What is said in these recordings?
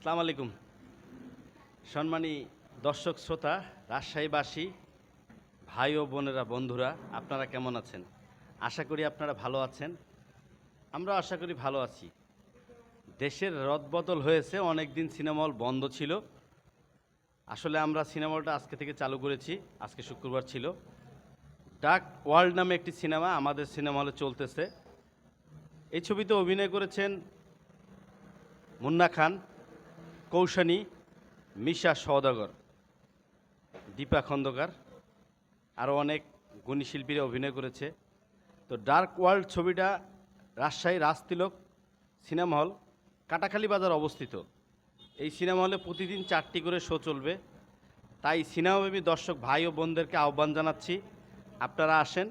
আসসালামু আলাইকুম। সম্মানী দর্শক শ্রোতা, রাজশাহীবাসী, ভাই ও বোনেরা, বন্ধুরা, আপনারা কেমন আছেন? আশা করি আপনারা ভালো আছেন। আমরা আশা করি ভালো আছি। দেশের রদবদল হয়েছে, অনেক দিন সিনেমা হল বন্ধ ছিল। আসলে আমরা সিনেমা হলটা আজকে থেকে চালু করেছি। আজকে শুক্রবার ছিল। ডার্ক ওয়ার্ল্ড নামে একটি সিনেমা আমাদের সিনেমা হলে চলতেছে। এই ছবিতে অভিনয় করেছেন মুন্না খান, কৌশানী, মিশা সওদাগর, দীপা খন্দকার, আরও অনেক গুণী শিল্পীরা অভিনয় করেছে। তো ডার্ক ওয়ার্ল্ড ছবিটা রাজশাহী রাজতিলক সিনেমা হল, কাটাখালী বাজার অবস্থিত। এই সিনেমা হলে প্রতিদিন 4টি করে শো চলবে। তাই সিনেমাপ্রেমী দর্শক ভাই ও বোনদেরকে আহ্বান জানাচ্ছি, আপনারা আসেন,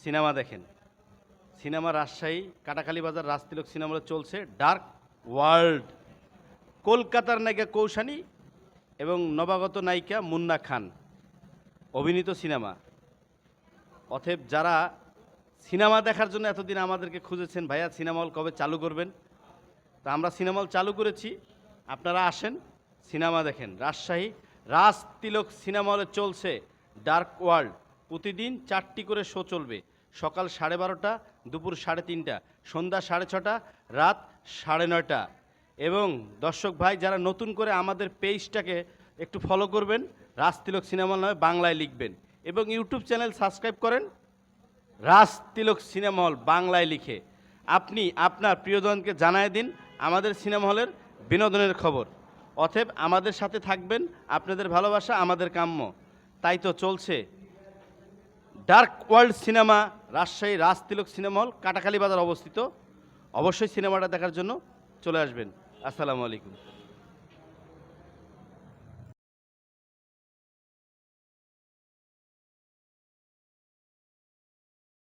সিনেমা দেখেন। সিনেমা রাজশাহী কাটাখালী বাজার রাজতিলক সিনেমা হলে চলছে ডার্ক ওয়ার্ল্ড। কলকাতার নায়িকা কৌশানী এবং নবাগত নায়িকা মুন্না খান অভিনীত সিনেমা। অতএব যারা সিনেমা দেখার জন্য এতদিন আমাদেরকে খুঁজেছেন, ভাইয়া সিনেমা হল কবে চালু করবেন, তা আমরা সিনেমা হল চালু করেছি। আপনারা আসেন, সিনেমা দেখেন। রাজশাহী রাজতিলক সিনেমা হলে চলছে ডার্ক ওয়ার্ল্ড। প্রতিদিন 4টি করে শো চলবে। সকাল 12:30, দুপুর 3:30, সন্ধ্যা 6:30, রাত 9:30। এবং দর্শক ভাই যারা নতুন করে আমাদের পেজটাকে একটু ফলো করবেন, রাজতিলক সিনেমা হল নামে বাংলায় লিখবেন, এবং ইউটিউব চ্যানেল সাবস্ক্রাইব করেন রাজতিলক সিনেমা হল বাংলায় লিখে। আপনি আপনার প্রিয়জনকে জানায় দিন আমাদের সিনেমা হলের বিনোদনের খবর। অতএব আমাদের সাথে থাকবেন, আপনাদের ভালোবাসা আমাদের কাম্য। তাই তো চলছে dark world cinema, Rajshahi Rajtilak cinema hall, Katakhali বাজার অবস্থিত। অবশ্যই সিনেমাটা দেখার জন্য চলে আসবেন। আসসালামু আলাইকুম।